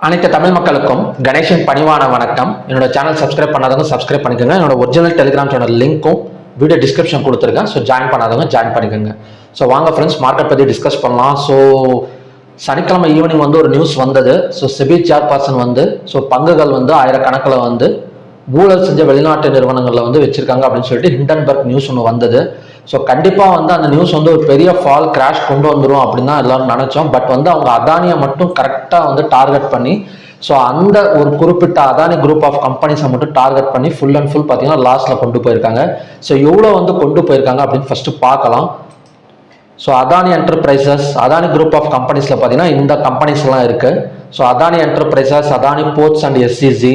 அனைத்து தமிழ் மக்களுக்கும் கணேஷன் பணிவான வணக்கம். என்னோட சேனல் சப்ஸ்கிரைப் பண்ணாதவங்க சப்ஸ்கிரைப் பண்ணிக்கோங்க. என்னோட ஒரிஜினல் டெலிகிராம் சேனல் லிங்க்கும் வீடியோ டிஸ்கிரிப்ஷன் கொடுத்துருக்கேன். ஸோ ஜாயின் பண்ணாதவங்க ஜாயின் பண்ணிக்கோங்க. ஸோ வாங்க ஃப்ரெண்ட்ஸ், மார்க்கெட் பற்றி டிஸ்கஸ் பண்ணலாம். ஸோ சனிக்கிழமை ஈவினிங் ஒரு நியூஸ் வந்தது. ஸோ செபி சேர்பர்சன் பங்குகள் ஆயிரக்கணக்கில் ஊழல் செஞ்ச வெளிநாட்டு நிறுவனங்களில் வச்சிருக்காங்க அப்படின்னு சொல்லிட்டு ஹிண்டன்பர்க் நியூஸ் ஒன்று வந்தது. ஸோ கண்டிப்பாக அந்த நியூஸ் ஒரு பெரிய ஃபால் கிராஷ் கொண்டு வந்துடும் அப்படின்னு தான் எல்லாரும் நினச்சோம். பட் அவங்க அதானியை மட்டும் கரெக்டாக டார்கெட் பண்ணி ஸோ அந்த ஒரு குறிப்பிட்ட அதானி குரூப் ஆஃப் கம்பெனிஸை மட்டும் டார்கெட் பண்ணி ஃபுல் அண்ட் ஃபுல் பார்த்தீங்கன்னா லாஸில் கொண்டு போயிருக்காங்க. ஸோ எவ்வளோ கொண்டு போயிருக்காங்க அப்படின்னு ஃபர்ஸ்ட் பார்க்கலாம். So Adani Enterprises, Adani Group of கம்பெனிஸில் பார்த்தீங்கன்னா இந்த கம்பெனிஸ்லாம் இருக்குது. So Adani Enterprises, Adani Ports and SEZ,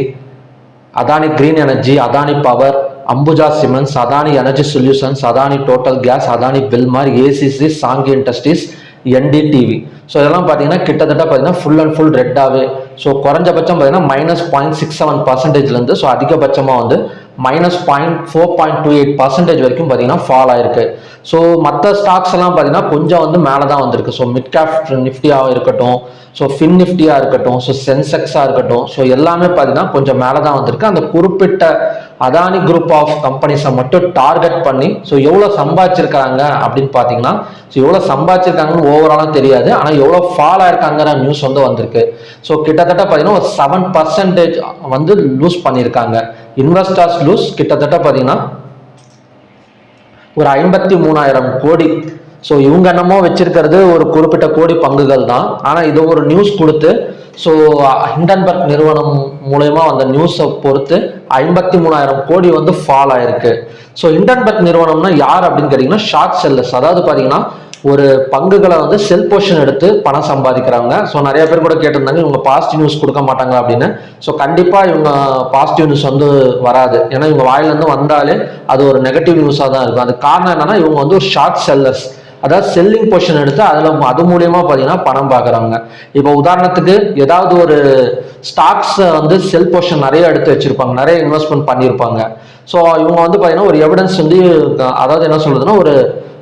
Adani Green Energy, Adani Power, Ambuja Cements, Adani Energy Solutions, Adani Total Gas, Adani Wilmar, ACC, Sanghi Industries, NDTV. So இதெல்லாம் பார்த்தீங்கன்னா கிட்டத்தட்ட பார்த்தீங்கன்னா ஃபுல் அண்ட் ஃபுல் ரெட்டாகவே. ஸோ குறைஞ்சபட்சம் பார்த்தீங்கன்னா -0.67%, ஸோ அதிகபட்சமாக -4.28% வரைக்கும் பார்த்தீங்கன்னா ஃபால் ஆயிருக்கு. ஸோ மற்ற ஸ்டாக்ஸ் எல்லாம் பார்த்தீங்கன்னா கொஞ்சம் மேலே தான் வந்திருக்கு. ஸோ மிட் கேப் நிஃப்டியாக இருக்கட்டும், ஸோ ஃபின் நிஃப்டியாக இருக்கட்டும், ஸோ சென்செக்ஸாக இருக்கட்டும், ஸோ எல்லாமே பார்த்தீங்கன்னா கொஞ்சம் மேலே தான் வந்திருக்கு. அந்த குறிப்பிட்ட அதானி குரூப் ஆஃப் கம்பெனிஸை மட்டும் டார்கெட் பண்ணி ஸோ எவ்வளோ சம்பாதிச்சிருக்காங்க அப்படின்னு பார்த்தீங்கன்னா, ஸோ எவ்வளோ சம்பாதிச்சிருக்காங்கன்னு ஓவராலாக தெரியாது, ஆனால் எவ்வளோ ஃபால் ஆயிருக்காங்கிற நியூஸ் வந்திருக்கு. ஸோ கிட்டத்தட்ட பார்த்தீங்கன்னா ஒரு 7% லூஸ் பண்ணியிருக்காங்க. இன்வெஸ்டர்ஸ் லூஸ் கிட்டத்தட்ட பார்த்தீங்கன்னா ஒரு 53,000 கோடி. ஸோ இவங்க என்னமோ வச்சிருக்கிறது ஒரு குறிப்பிட்ட கோடி பங்குகள் தான். ஆனால் இது ஒரு நியூஸ் கொடுத்து ஸோ ஹிண்டன்பர்க் நிறுவனம் மூலயமா அந்த நியூஸை பொறுத்து 53,000 கோடி ஃபால் ஆயிருக்கு. ஸோ ஹிண்டன்பர்க் நிறுவனம்னா யார் அப்படின்னு கேட்டிங்கன்னா ஷார்ட் செல்லர்ஸ். அதாவது பார்த்தீங்கன்னா ஒரு பங்குகளை செல் போர்ஷன் எடுத்து பணம் சம்பாதிக்கிறாங்க. ஸோ நிறைய பேர் கூட கேட்டிருந்தாங்க இவங்க பாசிட்டிவ் நியூஸ் கொடுக்க மாட்டாங்க அப்படின்னு. ஸோ கண்டிப்பாக இவங்க பாசிட்டிவ் நியூஸ் வராது. ஏன்னா இவங்க வாயிலேருந்து வந்தாலே அது ஒரு நெகட்டிவ் நியூஸாக தான் இருக்கும். அது காரணம் என்னன்னா இவங்க ஒரு ஷார்ட் செல்லர்ஸ், அதாவது செல்லிங் பொசிஷன் எடுத்து அது மூலியமா பார்த்தீங்கன்னா பணம் பார்க்குறாங்க. இப்போ உதாரணத்துக்கு ஏதாவது ஒரு ஸ்டாக்ஸ் செல் பொசிஷன் நிறைய எடுத்து வச்சிருப்பாங்க, நிறைய இன்வெஸ்ட்மெண்ட் பண்ணியிருப்பாங்க. ஸோ இவங்க பார்த்தீங்கன்னா ஒரு எவிடன்ஸ் அதாவது என்ன சொல்றதுன்னா ஒரு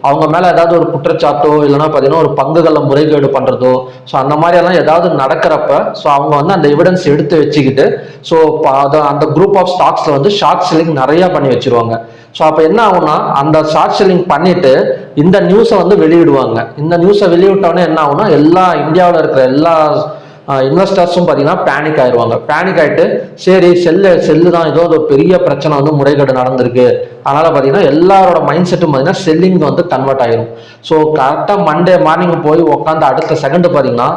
அவங்க மேலே ஏதாவது ஒரு குற்றச்சாட்டோ இல்லைன்னா பார்த்தீங்கன்னா ஒரு பங்குகளில் முறைகேடு பண்ணுறதோ ஸோ அந்த மாதிரியெல்லாம் ஏதாவது நடக்கிறப்ப ஸோ அவங்க அந்த எவிடன்ஸ் எடுத்து வச்சுக்கிட்டு ஸோ அந்த குரூப் ஆஃப் ஸ்டாக்ஸில் ஷார்ட் செல்லிங் நிறையா பண்ணி வச்சிருவாங்க. ஸோ அப்போ என்ன ஆகும்னா அந்த ஷார்ட் செல்லிங் பண்ணிட்டு இந்த நியூஸை வெளியிடுவாங்க. இந்த நியூஸை வெளியிட்டோன்னே என்ன ஆகும்னா எல்லா இந்தியாவில் இருக்கிற எல்லா இன்வெஸ்டர்ஸும் பார்த்தீங்கன்னா பேனிக் ஆயிடுவாங்க. பேனிக் ஆகிட்டு சரி செல்லு தான் ஏதோ ஒரு பெரிய பிரச்சனை முறைகேடு நடந்திருக்கு, அதனால பார்த்தீங்கன்னா எல்லாரோட மைண்ட் செட்டும் பார்த்தீங்கன்னா செல்லிங் கன்வெர்ட் ஆயிரும். ஸோ கரெக்டாக மண்டே மார்னிங் போய் உட்காந்து அடுத்த செகண்ட் பார்த்தீங்கன்னா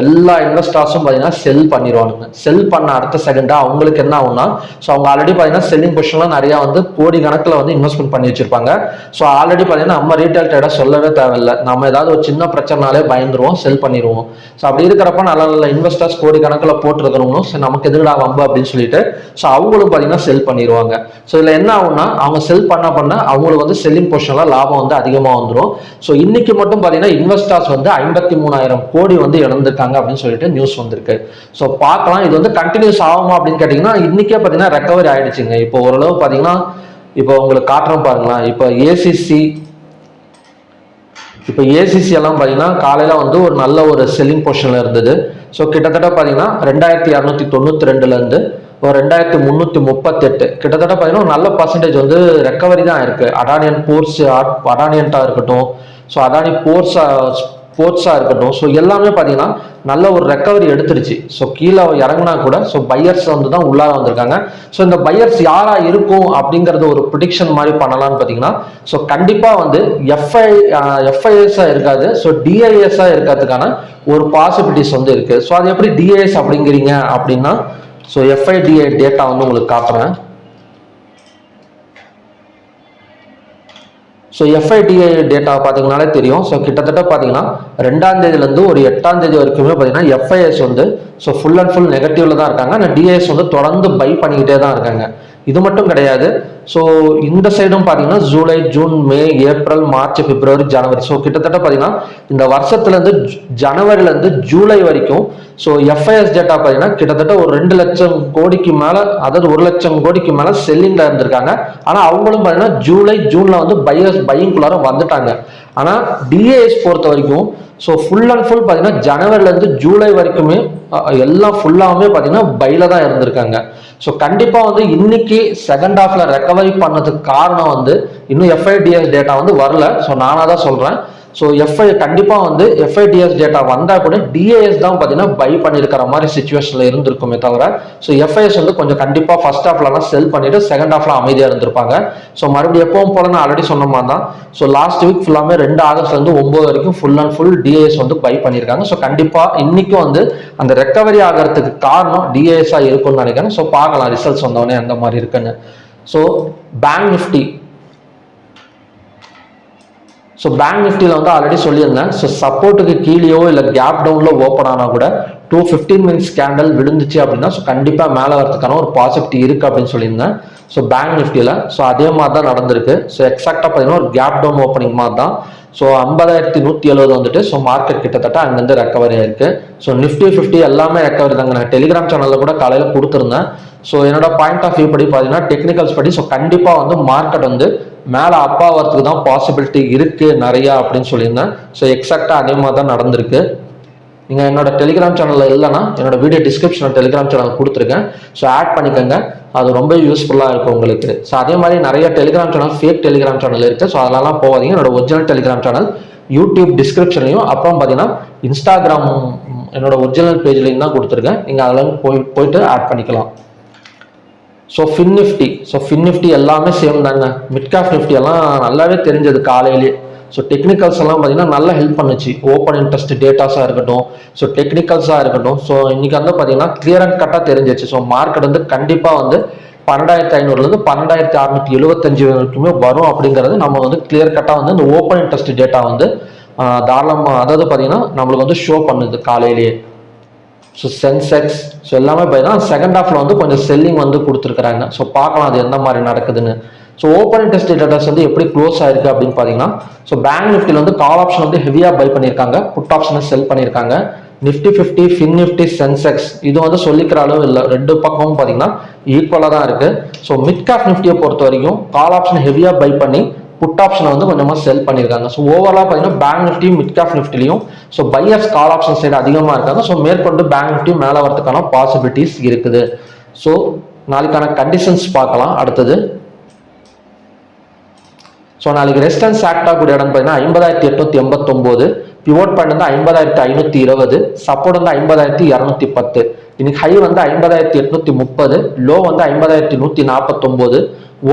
எல்லா இன்வெஸ்டர்ஸும் பார்த்தீங்கன்னா செல் பண்ணிடுவானுங்க. செல் பண்ண அடுத்த செகண்டாக அவங்களுக்கு என்ன ஆகும்னா ஸோ அவங்க ஆல்ரெடி பார்த்தீங்கன்னா செல்லிங் பொசிஷன்லாம் நிறையா கோடி கணக்கில் இன்வெஸ்ட்மெண்ட் பண்ணி வச்சிருப்பாங்க. ஸோ ஆல்ரெடி பார்த்தீங்கன்னா நம்ம ரீட்டைல் ட்ரேடர் சொல்லவே தேவையில்லை, நம்ம ஏதாவது ஒரு சின்ன பிரச்சனைனாலே பயந்துருவோம், செல் பண்ணிடுவோம். ஸோ அப்படி இருக்கிறப்ப நல்ல நல்ல இன்வெஸ்டர்ஸ் கோடி கணக்கில் போட்டுருக்கிறவங்களும் சரி நமக்கு எதுடா வம்பு அப்படின்னு சொல்லிட்டு ஸோ அவங்களும் பார்த்தீங்கன்னா செல் பண்ணிடுவாங்க. ஸோ இதில் என்ன ஆகும்னா அவங்க செல் பண்ண அவங்களுக்கு செல்லிங் பொசிஷன்ல லாபம் அதிகமாக வந்துடும். ஸோ இன்னைக்கு மட்டும் பார்த்தீங்கன்னா இன்வெஸ்டர்ஸ் 53,000 கோடி இழந்திருக்காங்க அப்படின்னு சொல்லிட்டு நியூஸ் வந்திருக்கு. ஸோ பார்க்கலாம் இது கண்டினியூஸ் ஆகுமா அப்படின்னு கேட்டிங்கன்னா இன்னைக்கே பார்த்தீங்கன்னா ரெக்கவரி ஆயிடுச்சுங்க. இப்போ ஓரளவு பார்த்தீங்கன்னா இப்போ உங்களுக்கு காட்டுறோம் பாருங்களேன். இப்போ ஏசிசி எல்லாம் பார்த்தீங்கன்னா காலையில் ஒரு நல்ல ஒரு செல்லிங் பொசிஷன்ல இருந்தது. ஸோ கிட்டத்தட்ட பார்த்தீங்கன்னா 2,292 ஒரு 2,338 கிட்டத்தட்ட பார்த்தீங்கன்னா ஒரு நல்ல பர்சன்டேஜ் ரெக்கவரி தான் இருக்கு. அடானியன் போர்ட்ஸ், அடானியன்ட்டா இருக்கட்டும், ஸோ அடானி போர்ட்ஸாக இருக்கட்டும், ஸோ எல்லாமே பார்த்தீங்கன்னா நல்ல ஒரு ரெக்கவரி எடுத்துருச்சு. ஸோ கீழே இறங்கினா கூட ஸோ பையர்ஸ் தான் உள்ளார வந்திருக்காங்க. ஸோ இந்த பையர்ஸ் யாரா இருக்கும் அப்படிங்கறது ஒரு ப்ரிடிக்ஷன் மாதிரி பண்ணலாம்னு பார்த்தீங்கன்னா ஸோ கண்டிப்பாக எஃப்ஐஎஸ்ஸாக இருக்காது, ஸோ டிஐஎஸ்ஸாக இருக்கிறதுக்கான ஒரு பாசிபிலிட்டிஸ் இருக்கு. ஸோ அது எப்படி டிஐஎஸ் அப்படிங்கிறீங்க அப்படின்னா ஸோ எஃப்ஐடிஐ டேட்டா உங்களுக்கு காட்டுறேன். ஸோ எஃப்ஐடிஐ டேட்டா பார்த்தீங்கன்னாலே தெரியும். ஸோ கிட்டத்தட்ட பார்த்தீங்கன்னா 2ஆம் தேதியிலேருந்து ஒரு 8ஆம் தேதி வரைக்குமே பார்த்தீங்கன்னா FIIs so full and full நெகட்டிவ்ல தான் இருக்காங்க. ஆனால் டிஐஎஸ் தொடர்ந்து பை பண்ணிக்கிட்டே தான் இருக்காங்க. இது மட்டும் கிடையாது. ஸோ இந்த சைடும் பார்த்தீங்கன்னா ஜூலை, ஜூன், மே, ஏப்ரல், மார்ச், பிப்ரவரி, ஜனவரி, ஸோ கிட்டத்தட்ட பார்த்தீங்கன்னா இந்த வருஷத்துலேருந்து ஜனவரிலேருந்து ஜூலை வரைக்கும் ஸோ எஃப்ஐஎஸ் டேட்டா பார்த்தீங்கன்னா கிட்டத்தட்ட ஒரு 2 லட்சம் கோடிக்கு மேலே, அதாவது 1 லட்சம் கோடிக்கு மேலே செல்லிங்ல இருந்திருக்காங்க. ஆனால் அவங்களும் பார்த்தீங்கன்னா ஜூலை, ஜூன்ல பையிங்குள்ளார வந்துட்டாங்க. ஆனால் டிஏஎஸ் பொறுத்த வரைக்கும் ஸோ ஃபுல் அண்ட் ஃபுல் பார்த்தீங்கன்னா ஜனவரிலேருந்து ஜூலை வரைக்குமே எல்லாம் ஃபுல்லாகவே பார்த்தீங்கன்னா பைல தான் இருந்திருக்காங்க. ஸோ கண்டிப்பாக வந்து இன்னைக்கு செகண்ட் ஹாஃப்ல ரெக்கவரி பண்ணதுக்கு காரணம் வந்து இன்னும் எஃப்ஐடிஎஸ் டேட்டா வந்து வரல. ஸோ நானாக தான் சொல்கிறேன். ஸோ கண்டிப்பாக வந்து எஃப்ஐடிஎஸ் டேட்டா வந்தால் கூட டிஏஎஸ் தான் பார்த்தீங்கன்னா பை பண்ணியிருக்கிற மாதிரி சுச்சுவேஷனில் இருந்திருக்குமே தவிர, ஸோ எஃப்ஐஎஸ் வந்து கொஞ்சம் கண்டிப்பாக ஃபர்ஸ்ட் ஹாஃப்லலாம் செல் பண்ணிட்டு செகண்ட் ஹாஃப்ல அமைதியாக இருந்திருப்பாங்க. ஸோ மறுபடியும் எப்பவும் போல நான் ஆல்ரெடி சொன்ன மாதிரி தான். ஸோ லாஸ்ட் வீக் ஃபுல்லாமே 2 ஆகஸ்ட்லேருந்து 9 வரைக்கும் ஃபுல் அண்ட் ஃபுல் டிஏஎஸ் வந்து பை பண்ணியிருக்காங்க. ஸோ கண்டிப்பாக இன்னைக்கும் வந்து அந்த ரெக்கவரி ஆகிறதுக்கு காரணம் டிஏஎஸ்ஸாக இருக்கும்னு நினைக்கிறேன். ஸோ பார்க்கலாம் ரிசல்ட்ஸ் வந்தோடனே அந்த மாதிரி இருக்குன்னு. ஸோ பேங்க் நிஃப்டி வந்து ஆல்ரெடி சொல்லியிருந்தேன். ஸோ சப்போர்ட்டுக்கு கீழேயோ இல்லை கேப் டவுன்ல ஓப்பன் ஆனால் கூட 215 மினிட்ஸ் கேண்டல் விழுந்துச்சு அப்படின்னா ஸோ கண்டிப்பாக மேலே வரதுக்கான ஒரு பாசிபிலிட்டி இருக்கு அப்படின்னு சொல்லியிருந்தேன். ஸோ பேங்க் நிஃப்டியில் ஸோ அதே மாதிரி தான் நடந்திருக்கு. ஸோ எக்ஸாக்டாக பார்த்தீங்கன்னா ஒரு கேப் டவுன் ஓப்பனிங் மாதிரி தான். ஸோ 50,170 வந்துட்டு ஸோ மார்க்கெட் கிட்டத்தட்ட அங்கேருந்து ரெக்கவரி ஆயிருக்கு. ஸோ நிஃப்டி 50 எல்லாமே ரெக்கவரி தாங்க. நான் டெலிகிராம் சேனலில் கூட காலையில் கொடுத்துருந்தேன். ஸோ என்னோட பாயிண்ட் ஆஃப் வியூ படி பார்த்தீங்கன்னா டெக்னிக்கல்ஸ் படி ஸோ கண்டிப்பாக வந்து மார்க்கெட் வந்து மேலே அப்பா வரத்துக்கு தான் பாசிபிலிட்டி இருக்கு நிறையா அப்படின்னு சொல்லியிருந்தேன். ஸோ எக்ஸாக்டாக அதே மாதிரி தான் நடந்திருக்கு. நீங்கள் என்னோட டெலிகிராம் சேனலில் இல்லைன்னா என்னோட வீடியோ டிஸ்கிரிப்ஷனில் டெலிகிராம் சேனல் கொடுத்துருக்கேன். ஸோ ஆட் பண்ணிக்கோங்க, அது ரொம்ப யூஸ்ஃபுல்லாக இருக்கும் உங்களுக்கு. ஸோ அதே மாதிரி நிறைய Telegram channel fake Telegram channel இருக்குது. ஸோ அதெல்லாம் போகாதீங்க. என்னோட ஒரிஜினல் டெலிகிராம் சேனல் யூடியூப் டிஸ்கிரிப்ஷன்லையும் அப்புறம் பார்த்தீங்கன்னா இன்ஸ்டாகிராம் என்னோட ஒரிஜினல் பேஜ்லையும் தான் கொடுத்துருக்கேன். நீங்கள் அதெல்லாம் போயிட்டு ஆட் பண்ணிக்கலாம். ஸோ ஃபின் நிஃப்டி எல்லாமே சேம் தாங்க. மிட் கேப் நிஃப்டி எல்லாம் நல்லாவே தெரிஞ்சது காலையிலே. ஸோ டெக்னிக்கல்ஸ் எல்லாம் பார்த்தீங்கன்னா நல்லா ஹெல்ப் பண்ணுச்சு. ஓப்பன் இன்ட்ரெஸ்ட் டேட்டாஸாக இருக்கட்டும், ஸோ டெக்னிக்கல்ஸாக இருக்கட்டும். ஸோ இன்னைக்கு வந்து பார்த்தீங்கன்னா கிளியர் அண்ட் கட்டாக தெரிஞ்சிச்சு. ஸோ மார்க்கெட் வந்து கண்டிப்பாக வந்து 12,500லேருந்து 12,675 வரைக்குமே வரும் அப்படிங்கிறது நம்ம வந்து கிளியர் கட்டாக வந்து இந்த ஓப்பன் இன்ட்ரெஸ்ட் டேட்டா வந்து தாராளமாக அதாவது பார்த்தீங்கன்னா நம்மளுக்கு வந்து ஷோ பண்ணுது காலையிலேயே. ஸோ சென்செக்ஸ் ஸோ எல்லாமே பார்த்தீங்கன்னா செகண்ட் ஹாஃப்ல வந்து கொஞ்சம் செல்லிங் வந்து கொடுத்துருக்குறாங்க. ஸோ பார்க்கலாம் அது எந்த மாதிரி நடக்குதுன்னு. ஸோ ஓப்பன் இன்ட்ரெஸ்ட் டேட்டாஸ் வந்து எப்படி க்ளோஸ் ஆயிருக்கு அப்படின்னு பார்த்தீங்கன்னா ஸோ பேங்க் நிஃப்டியில் வந்து கால் ஆப்ஷன் வந்து ஹெவியாக பை பண்ணியிருக்காங்க, புட் ஆப்ஷனை செல் பண்ணியிருக்காங்க. நிஃப்டி 50, ஃபின் நிஃப்டி, சென்செக்ஸ் இது வந்து சொல்லிக்கிற அளவு இல்லை. ரெண்டு பக்கமும் பார்த்தீங்கன்னா ஈக்குவலாக தான் இருக்கு. ஸோ மிட் கேப் நிஃப்டியை பொறுத்த வரைக்கும் கால் ஆப்ஷன் ஹெவியாக பை பண்ணி புட் ஆப்ஷனை வந்து கொஞ்சமாக செல் பண்ணியிருக்காங்க. ஸோ ஓவராலாக பார்த்தீங்கன்னா பேங்க் நிஃப்டி மிட் கேப் நிஃப்டிலையும் so buyers call option side அதிகமாக இருக்காங்க. ஸோ மேற்கொண்டு பேங்க் நிஃப்டி மேலே வரதுக்கான பாசிபிலிட்டிஸ் இருக்குது. ஸோ நாளைக்கான கண்டிஷன்ஸ் பார்க்கலாம் அடுத்தது. ஸோ நாளைக்கு ரெசிஸ்டன்ஸ் ஆக்ட் ஆகக்கூடிய இடம் பார்த்தீங்கன்னா 50,889, பிவோட் பாயிண்ட் வந்து 50,520, சப்போர்ட் வந்து 50,210. இன்னைக்கு ஹை வந்து 50,830, லோ வந்து 50,149,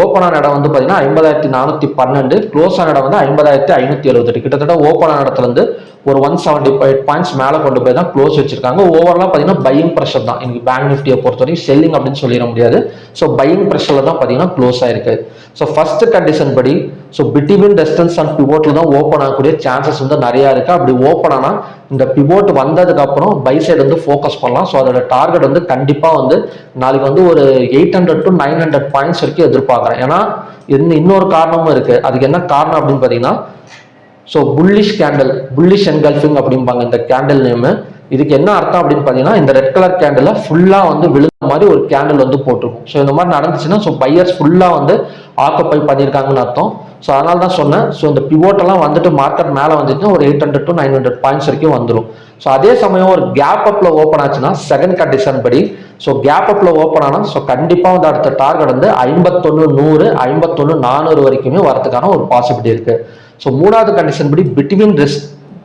ஓப்பன் ஆன இடம் வந்து பார்த்தீங்கன்னா 50,412, க்ளோஸ் ஆன இடம் வந்து 50,578. கிட்டத்தட்ட ஓப்பன் ஆன இடத்துல இருந்து ஒரு 175 பாயிண்ட்ஸ் மேலே கொண்டு போய் தான் க்ளோஸ் வச்சிருக்காங்க. ஓவராலாக பார்த்தீங்கன்னா பையிங் ப்ரெஷர் தான் இன்னைக்கு பேங்க் நிஃப்டியை பொறுத்தவரைக்கும், செல்லிங் அப்படின்னு சொல்லிட முடியாது. ஸோ பையிங் ப்ரெஷரில் தான் பார்த்தீங்கன்னா க்ளோஸ் ஆயிருக்கு. ஸோ ஃபர்ஸ்ட் கண்டிஷன் படி ஸோ பிட்வீன் ரெசிஸ்டன்ஸ் அண்ட் பிவோட்ல தான் ஓப்பன் ஆகக்கூடிய சான்சஸ் வந்து நிறையா இருக்கு. அப்படி ஓப்பன் ஆனால் இந்த பிவோட் வந்ததுக்கு அப்புறம் பை சைடு வந்து ஃபோக்கஸ் பண்ணலாம். ஸோ அதோட டார்கெட் வந்து கண்டிப்பாக வந்து நாளைக்கு வந்து ஒரு 800 to 900 பாயிண்ட்ஸ் வரைக்கும் எதிர்பார்க்குறேன். ஏன்னா இன்னொரு காரணமும் இருக்கு. அதுக்கு என்ன காரணம் அப்படின்னு பார்த்தீங்கன்னா ஸோ புல்லிஷ் என்கல்ஃபிங் அப்படிம்பாங்க இந்த கேண்டில் நேமு. இதுக்கு என்ன அர்த்தம் அப்படின்னு பார்த்தீங்கன்னா இந்த ரெட் கலர் கேண்டில் ஃபுல்லாக வந்து விழுந்த மாதிரி ஒரு கேண்டில் வந்து போட்டிருக்கும். ஸோ இந்த மாதிரி நடந்துச்சுன்னா ஸோ பையர்ஸ் ஃபுல்லாக வந்து ஆக்குப்பை பண்ணியிருக்காங்கன்னு அர்த்தம். ஸோ அதனால தான் சொன்னேன். ஸோ இந்த பிவோட்டெல்லாம் வந்துட்டு மார்க்கெட் மேலே வந்துச்சுன்னா ஒரு 800 to 900 பாயிண்ட்ஸ் வரைக்கும் வந்துடும். ஸோ அதே சமயம் ஒரு கேப் அப்ல ஓப்பன் ஆச்சுன்னா செகண்ட் கண்டிஷன் படி ஸோ கேப் அப்ல ஓப்பன் ஆனால் ஸோ கண்டிப்பாக வந்து அடுத்த டார்கெட் வந்து 51,100, 51,400 வரைக்குமே வரதுக்கான ஒரு பாசிபிலிட்டி இருக்கு. ஸோ மூணாவது கண்டிஷன் படி பிட்வீன்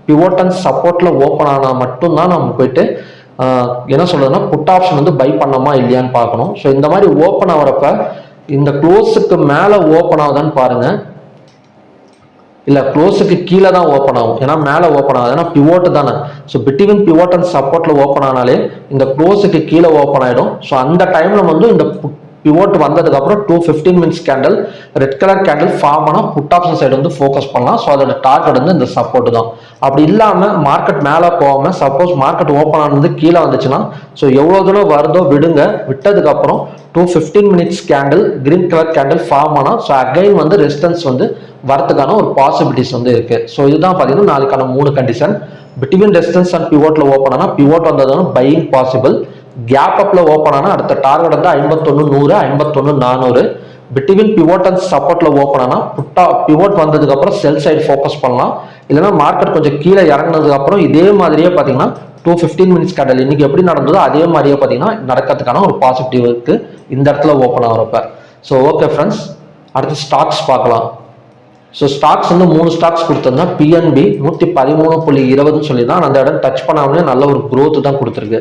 பிவோட் அண்ட் சப்போர்ட்ல ஓப்பன் ஆனால் மட்டும்தான் நம்ம போயிட்டு என்ன சொல்றதுன்னா புட் ஆப்ஷன் வந்து பை பண்ணோமா இல்லையான்னு பார்க்கணும். ஸோ இந்த மாதிரி ஓப்பன் ஆகிறப்ப இந்த க்ளோஸுக்கு மேலே ஓப்பன் ஆகுதான்னு பாருங்க, இல்லை க்ளோஸுக்கு கீழே தான் ஓப்பன் ஆகும். ஏன்னா மேலே ஓப்பன் ஆகுது, ஏன்னா பிவோட்டு தானே. ஸோ பிட்வீன் பிவோட் அண்ட் சப்போர்ட்ல ஓப்பன் ஆனாலே இந்த க்ளோஸுக்கு கீழே ஓப்பன் ஆகிடும். ஸோ அந்த டைம்ல வந்து இந்த பிவோட் வந்ததுக்கு அப்புறம் 215 minutes candle red colour candle form ஆனால் புட் ஆப்ஷன் சைடு வந்து ஃபோக்கஸ் பண்ணலாம். ஸோ அதோட டார்கெட் வந்து இந்த சப்போர்ட் தான். அப்படி இல்லாமல் மார்க்கெட் மேலே போகாமல் சப்போஸ் மார்க்கெட் ஓப்பன் ஆனது கீழே வந்துச்சுன்னா ஸோ எவ்வளோ தூரம் வருதோ விடுங்க. விட்டதுக்கு அப்புறம் 215 minutes candle green colour candle form ஆனால் ஸோ அகைன் வந்து ரெசிஸ்டன்ஸ் வந்து வரதுக்கான ஒரு பாசிபிலிட்டிஸ் வந்து இருக்கு. ஸோ இதுதான் பார்த்தீங்கன்னா நாளைக்கான 3 கண்டிஷன். பிட்வீன் ரெசிஸ்டன்ஸ் அண்ட் பிவோட்ல ஓப்பன் ஆனால் பிவோட் வந்ததுன்னா பையிங் பாசிபிள். கேப் அப்ல ஓப்பன் ஆனால் அடுத்த டார்கெட் வந்து 51,100, 51,400. பிட்வீன் பிவோட் அண்ட் சப்போர்ட்ல ஓப்பன் ஆனா பிவோட் வந்ததுக்கு அப்புறம் செல் சைடு ஃபோக்கஸ் பண்ணலாம். இல்லைன்னா மார்க்கெட் கொஞ்சம் கீழே இறங்கினதுக்கு அப்புறம் இதே மாதிரியே பார்த்தீங்கன்னா 215 மினிட்ஸ் கேண்டல் இன்னைக்கு எப்படி நடந்ததோ அதே மாதிரியே பார்த்தீங்கன்னா நடக்கிறதுக்கான ஒரு பாசிட்டிவ் இருக்கு இந்த இடத்துல ஓப்பன் ஆகிறப்ப. ஸோ ஓகே ஃப்ரெண்ட்ஸ், அடுத்து ஸ்டாக்ஸ் பார்க்கலாம். ஸோ ஸ்டாக்ஸ் வந்து 3 ஸ்டாக்ஸ் கொடுத்துருந்தா பிஎன்பி 113.20 சொல்லி தான் அந்த இடம் டச் பண்ணாமலே நல்ல ஒரு growth தான் கொடுத்துருக்கு.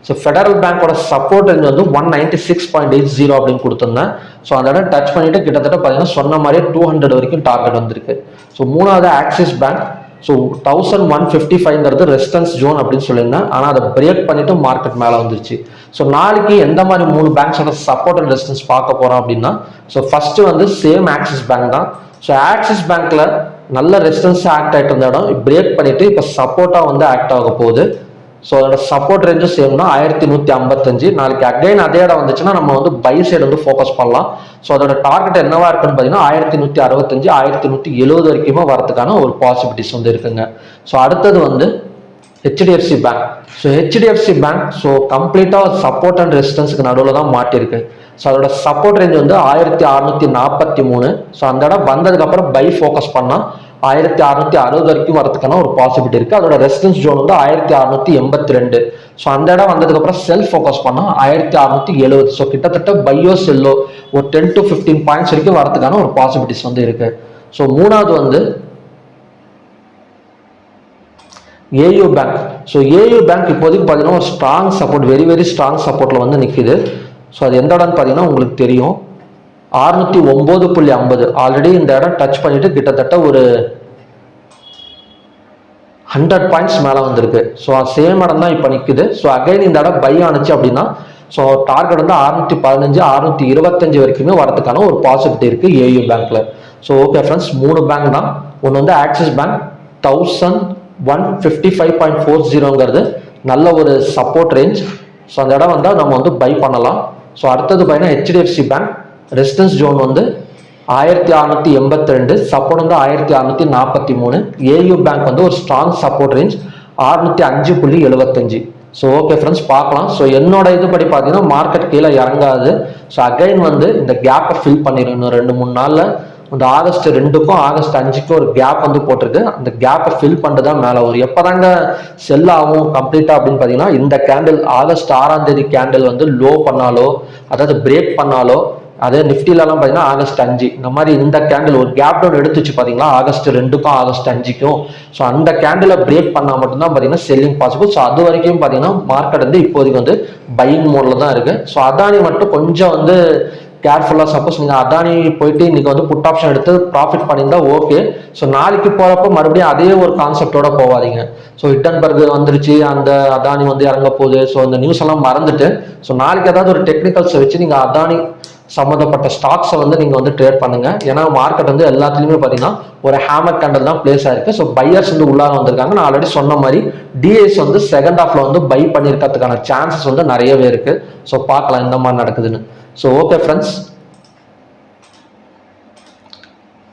ஸோ ஃபெடரல் பேங்கோட சப்போர்ட் ரேஞ்ச் வந்து 196.80 அப்படின்னு கொடுத்துருந்தேன். ஸோ அந்த இடம் டச் பண்ணிட்டு கிட்டத்தட்ட பார்த்தீங்கன்னா சொன்ன மாதிரியே 200 வரைக்கும் டார்கெட் வந்திருக்கு. ஸோ மூணாவது ஆக்சிஸ் பேங்க். ஸோ 1155ங்கிறது ரெசிஸ்டன்ஸ் ஜோன் அப்படின்னு சொல்லியிருந்தேன். ஆனால் அதை பிரேக் பண்ணிட்டு மார்க்கெட் மேலே வந்துருச்சு. ஸோ நாளைக்கு எந்த மாதிரி 3 பேங்க்ஸோட சப்போர்ட் அண்ட் ரெசிஸ்டன்ஸ் பார்க்க போறோம் அப்படின்னா, ஸோ ஃபர்ஸ்ட் வந்து சேம் ஆக்சிஸ் பேங்க் தான். ஸோ ஆக்சிஸ் பேங்க்ல நல்ல ரெசிஸ்டன்ஸ் ஆக்ட் ஆகிட்டு இருந்த இடம் பிரேக் பண்ணிட்டு இப்போ சப்போர்ட்டா வந்து ஆக்ட் ஆக போகுது. ஸோ அதோட சப்போர்ட் ரேஞ்சும் சேம்னா 1155. நாளைக்கு அகைன் அதே இடம் வந்துச்சுன்னா நம்ம வந்து பை சைடு வந்து ஃபோக்கஸ் பண்ணலாம். ஸோ அதோட டார்கெட் என்னவா இருக்குன்னு பார்த்தீங்கன்னா 1165 1170 வரைக்குமே வரதுக்கான ஒரு பாசிபிலிட்டிஸ் வந்து இருக்குங்க. ஸோ அடுத்தது வந்து HDFC bank. So HDFC bank so கம்ப்ளீட்டாக சப்போர்ட் அண்ட் ரெசிஸ்டன்ஸுக்கு நடுவில் தான் மாட்டியிருக்கு. ஸோ அதோட சப்போர்ட் ரேஞ்ச் வந்து 1643. ஸோ அந்த இடம் வந்ததுக்கு அப்புறம் பை ஃபோக்கஸ் பண்ணா 1660 வரைக்கும் வரதுக்கான ஒரு பாசிபிலிட்டி இருக்கு. அதோட ரெசிஸ்டன்ஸ் ஜோன் வந்து 1682. ஸோ அந்த இடம் வந்ததுக்கு அப்புறம் செல் ஃபோக்கஸ் பண்ணா 1670. ஸோ கிட்டத்தட்ட பையோ செல்லோ ஒரு 10 to 15 பாயிண்ட்ஸ் வரைக்கும் வரதுக்கான ஒரு பாசிபிலிட்டிஸ் வந்து இருக்கு. ஸோ மூணாவது வந்து AU bank. So AU bank இப்போதைக்கு பார்த்தீங்கன்னா ஒரு strong support, very very strong சப்போர்ட்ல வந்து நிற்குது. ஸோ அது எந்த இடம்னு பார்த்தீங்கன்னா உங்களுக்கு தெரியும், 609.50. ஆல்ரெடி இந்த இடம் டச் பண்ணிட்டு கிட்டத்தட்ட ஒரு 100 பாயிண்ட்ஸ் மேலே வந்திருக்கு. ஸோ சேம் இடம் தான் இப்போ நிற்குது. ஸோ அகைன் இந்த இடம் பை ஆனிச்சு அப்படின்னா ஸோ டார்கெட் வந்து 615 625 வரைக்குமே வரதுக்கான ஒரு பாசிபிலிட்டி இருக்கு ஏயு பேங்க்ல. ஸோ ஓகே ஃப்ரெண்ட்ஸ், 3 பேங்க் தான். ஒன்று வந்து ஆக்சிஸ் பேங்க் 1155.40ங்கிறது நல்ல ஒரு சப்போர்ட் ரேஞ்ச். ஸோ அந்த இடம் வந்தால் நம்ம வந்து பை பண்ணலாம். ஸோ அடுத்தது பார்த்தீங்கன்னா ஹெச்டிஎஃப்சி பேங்க் ரெசிஸ்டன்ஸ் ஜோன் வந்து 1682, சப்போர்ட் வந்து 1643. ஏயு பேங்க் வந்து ஒரு strong support range 605.75. So okay friends, பார்க்கலாம். ஸோ என்னோட இதுபடி பார்த்தீங்கன்னா மார்க்கெட் கீழே இறங்காது. ஸோ அகைன் வந்து இந்த கேப்பை ஃபில் பண்ணிடும். இன்னும் 2-3 நாளில் இந்த ஆகஸ்ட் 2க்கும் ஆகஸ்ட் 5க்கும் ஒரு கேப் வந்து போட்டிருக்கு. அந்த கேப்பை ஃபில் பண்ணிட்டு தான் மேலே வரும். எப்போதாங்க செல் ஆகும் கம்ப்ளீட்டாக அப்படின்னு பார்த்தீங்கன்னா, இந்த கேண்டில் ஆகஸ்ட் 6ஆம் தேதி கேண்டில் வந்து லோ பண்ணாலோ அதாவது பிரேக் பண்ணாலோ, அதே நிஃப்டிலலாம் பார்த்தீங்கன்னா ஆகஸ்ட் 5 இந்த மாதிரி இந்த கேண்டில் ஒரு கேப் டவுன் எடுத்துச்சு பார்த்தீங்களா ஆகஸ்ட் 2க்கும் ஆகஸ்ட் 5க்கும். ஸோ அந்த கேண்டிலை பிரேக் பண்ணால் மட்டும்தான் பார்த்தீங்கன்னா செல்லிங் பாசிபிள். ஸோ அது வரைக்கும் பார்த்தீங்கன்னா மார்க்கெட் வந்து இப்போதைக்கு வந்து பையிங் மோட்ல தான் இருக்கு. ஸோ அதானி மட்டும் கொஞ்சம் வந்து கேர்ஃபுல்லாக, சப்போஸ் நீங்கள் அதானி போயிட்டு இன்னைக்கு வந்து புட் ஆப்ஷன் எடுத்து ப்ராஃபிட் பண்ணியிருந்தா ஓகே. ஸோ நாளைக்கு போகிறப்ப மறுபடியும் அதே ஒரு கான்செப்டோட போகாதீங்க. ஸோ ஹிண்டன்பர்க் வந்துருச்சு, அந்த அதானி வந்து இறங்க போகுது, ஸோ அந்த நியூஸ் எல்லாம் மறந்துட்டு ஸோ நாளைக்கு ஏதாவது ஒரு டெக்னிக்கல்ஸை வச்சு நீங்கள் அதானி சம்மந்தப்பட்ட ஸ்டாக்ஸை வந்து நீங்கள் வந்து ட்ரேட் பண்ணுங்க. ஏன்னா மார்க்கெட் வந்து எல்லாத்துலேயுமே பார்த்தீங்கன்னா ஒரு ஹேமர் கேண்டல் தான் பிளேஸ் ஆயிருக்கு. ஸோ பையர்ஸ் வந்து உள்ளாக வந்திருக்காங்க. நான் ஆல்ரெடி சொன்ன மாதிரி டிஎஸ் வந்து செகண்ட் ஹாஃப்ல வந்து பை பண்ணியிருக்கிறதுக்கான சான்சஸ் வந்து நிறையவே இருக்கு. ஸோ பார்க்கலாம் இந்த மாதிரி நடக்குதுன்னு. ஸோ ஓகே ஃப்ரெண்ட்ஸ்,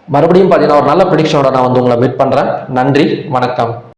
மறுபடியும் பார்த்தீங்கன்னா ஒரு நல்ல ப்ரெடிக்ஷனோட நான் வந்து உங்களை மீட் பண்ணுறேன். நன்றி, வணக்கம்.